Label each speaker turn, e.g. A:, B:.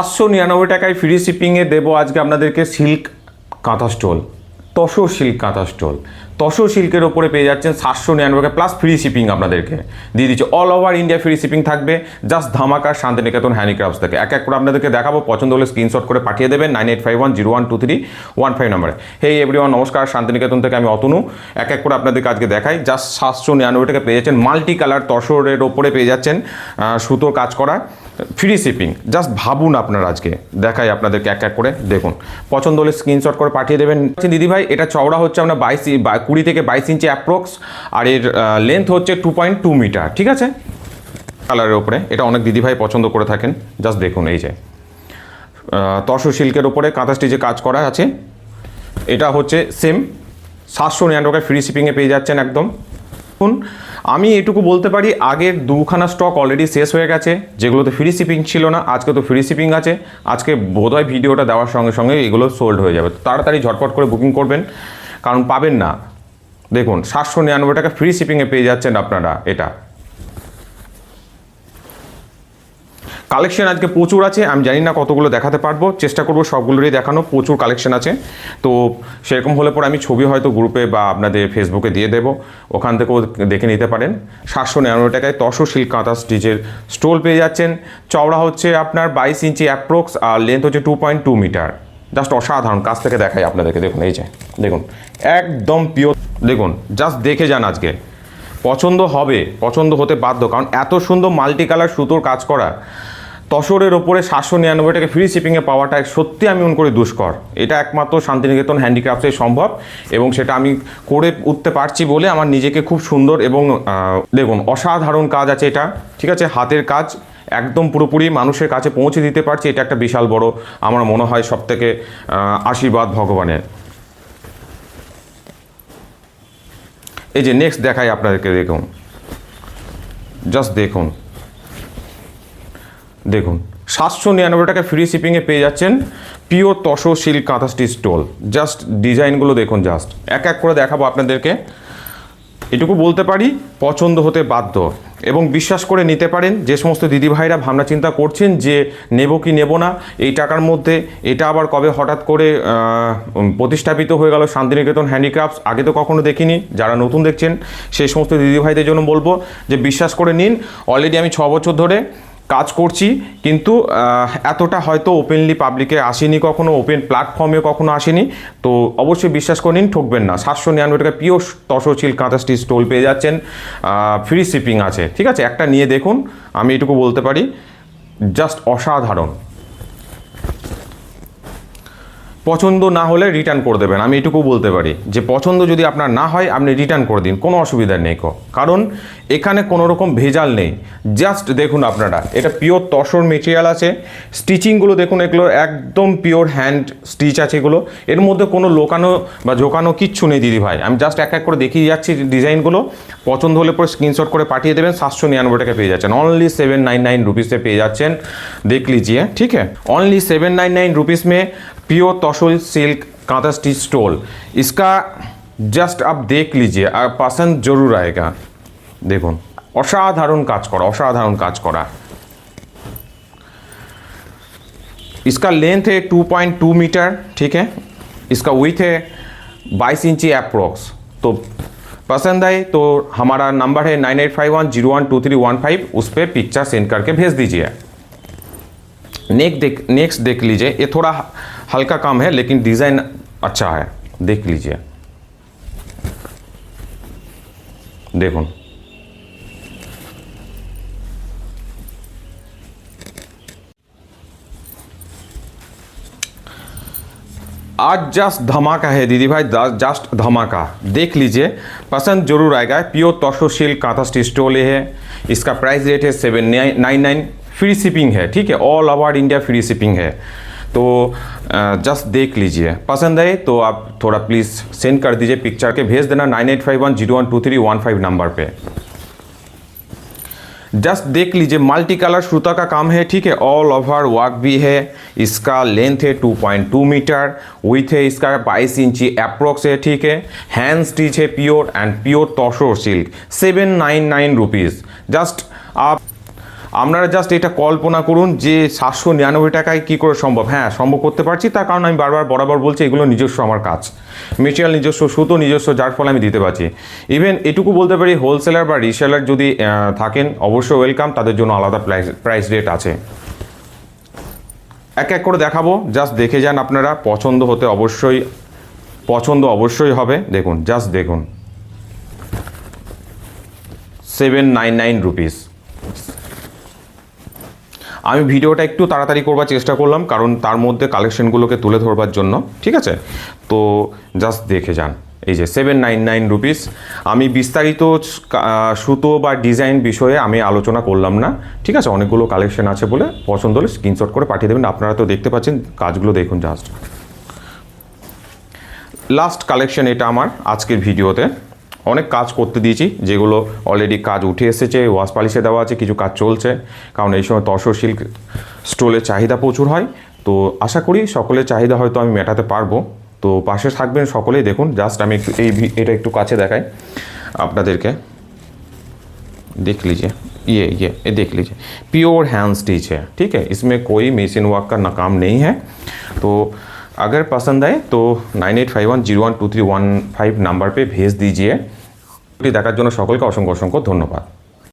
A: 599 টাকায় ফ্রি শিপিংয়ে দেবো আজকে আপনাদেরকে সিল্ক কাঁথা স্টোল, তসর সিল্ক কাঁথা স্টোল। তসর সিল্কের ওপরে পেয়ে যাচ্ছেন 799 টাকা প্লাস ফ্রি শিপিং আপনাদেরকে দিয়ে দিচ্ছে। All over India free shipping থাকবে। জাস্ট ধামাকা শান্তিনিকেতন হ্যান্ডিক্রাফটস থেকে এক এক করে আপনাদেরকে দেখাবো। পছন্দ হলে স্ক্রিনশট করে পাঠিয়ে দেবেন 9851012315 নম্বরে। হেই এভরিওয়ান, নমস্কার, শান্তিনিকেতন থেকে আমি অতনু। এক এক করে আপনাদেরকে আজকে দেখাই। জাস্ট 799 টাকা পেয়ে যাচ্ছেন মাল্টি কালার তসরের ওপরে পেয়ে যাচ্ছেন সুতোর কাজ করা ফ্রি শিপিং। জাস্ট ভাবুন আপনারা, আজকে দেখাই আপনাদেরকে এক এক করে। দেখুন, পছন্দ হলে স্ক্রিনশট করে পাঠিয়ে দেবেন। দিদিভাই এটা চওড়া হচ্ছে আপনার 20 থেকে 22 ইঞ্চি অ্যাপ্রক্স, আর এর লেন্থ হচ্ছে 2.2 মিটার। ঠিক আছে, কালারের ওপরে এটা অনেক দিদিভাই পছন্দ করে থাকেন। জাস্ট দেখুন, এই যে তসর সিল্কের ওপরে কাঁথা স্টিচে কাজ করা আছে। এটা হচ্ছে সেম 799 টাকায় ফ্রি শিপিংয়ে পেয়ে যাচ্ছেন একদম। আমি এটুকু বলতে পারি, আগের দুখানা স্টক অলরেডি শেষ হয়ে গেছে, যেগুলোতে ফ্রি শিপিং ছিল না। আজকে তো ফ্রি শিপিং আছে। আজকে বোধহয় ভিডিওটা দেওয়ার সঙ্গে সঙ্গে এগুলো সোল্ড হয়ে যাবে। তাড়াতাড়ি ঝটপট করে বুকিং করবেন, কারণ পাবেন না। দেখুন, 799 টাকা ফ্রি শিপিংয়ে পেয়ে যাচ্ছেন আপনারা। এটা কালেকশন আজকে প্রচুর আছে। আমি জানি না কতগুলো দেখাতে পারবো, চেষ্টা করবো সবগুলোরই দেখানো। প্রচুর কালেকশন আছে। তো সেরকম হলে পরে আমি ছবি হয়তো গ্রুপে বা আপনাদের ফেসবুকে দিয়ে দেবো, ওখান থেকেও দেখে নিতে পারেন। 799 টাকায় তসর সিল্ক কাঁথা স্টিচের স্টোল পেয়ে যাচ্ছেন। চওড়া হচ্ছে আপনার 22 ইঞ্চি অ্যাপ্রক্স, আর লেন্থ হচ্ছে 2.2 মিটার। জাস্ট অসাধারণ। কাছ থেকে দেখাই আপনাদেরকে। দেখুন, এই যে দেখুন, একদম পিওর। দেখুন, জাস্ট দেখে যান। আজকে পছন্দ হবে, পছন্দ হতে বাধ্য, কারণ এত সুন্দর মাল্টি কালার সুতোর কাজ করা তসরের ওপরে 799 টাকা ফ্রি শিপিংয়ে পাওয়াটা সত্যি আমি মনে করি দুষ্কর। এটা একমাত্র শান্তিনিকেতন হ্যান্ডিক্রাফটসে সম্ভব, এবং সেটা আমি করে উঠতে পারছি বলে আমার নিজেকে খুব সুন্দর এবং দেখুন অসাধারণ কাজ আছে এটা। ঠিক আছে, হাতের কাজ একদম পুরোপুরি মানুষের কাছে পৌঁছে দিতে পারছি। এটা একটা বিশাল বড়, আমার মনে হয়, সবথেকে আশীর্বাদ ভগবানের। এই যে নেক্সট দেখাই আপনাদেরকে। দেখুন, জাস্ট দেখুন, দেখুন 799 টাকা ফ্রি শিপিংয়ে পেয়ে যাচ্ছেন পিওর তসর সিল্ক কাঁথা স্টিচ স্টোল। জাস্ট ডিজাইনগুলো দেখুন। জাস্ট এক এক করে দেখাবো আপনাদেরকে। এটুকু বলতে পারি, পছন্দ হতে বাধ্য, এবং বিশ্বাস করে নিতে পারেন। যে সমস্ত দিদিভাইরা ভাবনা চিন্তা করছেন যে নেব কি নেব না, এই টাকার মধ্যে এটা আবার কবে হঠাৎ করে প্রতিষ্ঠাপিত হয়ে গেল শান্তিনিকেতন হ্যান্ডিক্রাফটস, আগে তো কখনো দেখিনি। যারা নতুন দেখছেন সেই সমস্ত দিদিভাইদের জন্য বলবো যে বিশ্বাস করে নিন। অলরেডি আমি 6 বছর ধরে কাজ করছি, কিন্তু এতটা হয়তো ওপেনলি পাবলিকে আসেনি কখনো, ওপেন প্ল্যাটফর্মে কখনো আসেনি। তো অবশ্যই বিশ্বাস করে নিন, ঠকবেন না। 799 টাকা পিওর তসর সিল্ক কাঁথা স্টিচ স্টোল পেয়ে যাচ্ছেন। ফ্রি শিপিং আছে। ঠিক আছে, একটা নিয়ে দেখুন, আমি এটুকু বলতে পারি। জাস্ট অসাধারণ। পছন্দ না হলে রিটার্ন করে দেবেন। আমি এটুকু বলতে পারি যে পছন্দ যদি আপনার না হয়, আপনি রিটার্ন করে দিন, কোনো অসুবিধা নেই। কারণ এখানে কোনো রকম ভেজাল নেই। জাস্ট দেখুন আপনারা, এটা পিওর তসর মেটেরিয়াল আছে। স্টিচিংগুলো দেখুন, এগুলো একদম পিওর হ্যান্ড স্টিচ আছে এগুলো। এর মধ্যে কোনো লোকানো বা ঝোকানো কিচ্ছু নেই দিদিভাই। আমি জাস্ট এক এক করে দেখিয়ে যাচ্ছি ডিজাইনগুলো। পছন্দ হলে পরে স্ক্রিনশট করে পাঠিয়ে দেবেন। 799 টাকা পেয়ে যাচ্ছেন। অনলি 799 रुपीज़ পেয়ে যাচ্ছেন। देख लीजिए, ठीक है। ओनली 799 रुपीज़ में pure tussar silk kantha stitch stall. इसका जस्ट आप देख लीजिए, पसंद जरूर आएगा। देखुन असाधारण काज करा, असाधारण काज करा। इसका लेंथ है 2.2 मीटर। ठीक है, इसका विथ है 22 इंची अप्रोक्स। तो पसंद आए तो हमारा नंबर है 9851012315, उस पर पिक्चर सेंड करके भेज दीजिए। नेक्स्ट देख लीजिए। ये थोड़ा हल्का कम है, लेकिन डिज़ाइन अच्छा है। देख लीजिए, देखो आज जस्ट धमाका है दीदी भाई, जस्ट धमाका। देख लीजिए, पसंद जरूर आएगा। Pure tussar silk kantha stitch stall है। इसका प्राइस रेट है 799। फ्री शिपिंग है। ठीक है, all over India free shipping है। तो जस्ट देख लीजिए, पसंद आए तो आप थोड़ा प्लीज़ सेंड कर दीजिए, पिक्चर के भेज देना 9851012315 नंबर पे। जस्ट देख लीजिए, मल्टी कलर सूता का काम है। ठीक है, ऑल ओवर वर्क भी है। इसका लेंथ है 2.2 मीटर। विथ है इसका 22 इंची अप्रोक्स है। ठीक है, हैंड स्टिच है pure and pure tussar silk. 799 rupees. Just আপনারা জাস্ট এটা কল্পনা করুন যে 799 টাকায় কী করে সম্ভব। হ্যাঁ, সম্ভব করতে পারছি, তার কারণ আমি বারবার বরাবর বলছি এগুলো নিজস্ব আমার কাজ, মেটেরিয়াল নিজস্ব, সুতো নিজস্ব, যার ফলে আমি দিতে পারছি। ইভেন এটুকু বলতে পারি, হোলসেলার বা রিসেলার যদি থাকেন অবশ্যই ওয়েলকাম, তাদের জন্য আলাদা প্রাইস রেট আছে। এক এক করে দেখাবো, জাস্ট দেখে যান আপনারা, পছন্দ অবশ্যই হবে। দেখুন, জাস্ট দেখুন, 799 রুপিস। আমি ভিডিওটা একটু তাড়াতাড়ি করবার চেষ্টা করলাম, কারণ তার মধ্যে কালেকশনগুলোকে তুলে ধরবার জন্য, ঠিক আছে? তো জাস্ট দেখে যান, এই যে 799 রুপিস। আমি বিস্তারিত সুতো বা ডিজাইন বিষয়ে আমি আলোচনা করলাম না, ঠিক আছে? অনেকগুলো কালেকশন আছে বলে, পছন্দ হলে স্ক্রিনশট করে পাঠিয়ে দেবেন। আপনারা তো দেখতে পাচ্ছেন কাজগুলো, দেখুন জাস্ট। লাস্ট কালেকশন এটা আমার আজকের ভিডিওতে। অনেক কাজ করতে দিয়েছি, যেগুলো অলরেডি কাজ উঠে এসেছে, ওয়াশ পালিশে দেওয়া আছে, কিছু কাজ চলছে, কারণ এই সময় তসর সিল্ক স্টোলের চাহিদা প্রচুর হয়। তো আশা করি সকলের চাহিদা হয়তো আমি মেটাতে পারবো। তো পাশে থাকবেন সকলেই। দেখুন জাস্ট আমি একটু এটা একটু কাছে দেখাই আপনাদেরকে, देख लीजिए, ये देख लीजिए, प्योर हैंड स्टिच है, ठीक है? इसमें कोई मशीन वर्क का नाकाम नहीं है। तो अगर पसंद आए तो 9851012315 नंबर पे भेज दीजिए। দেখার জন্য সকলকে অসংখ্য ধন্যবাদ।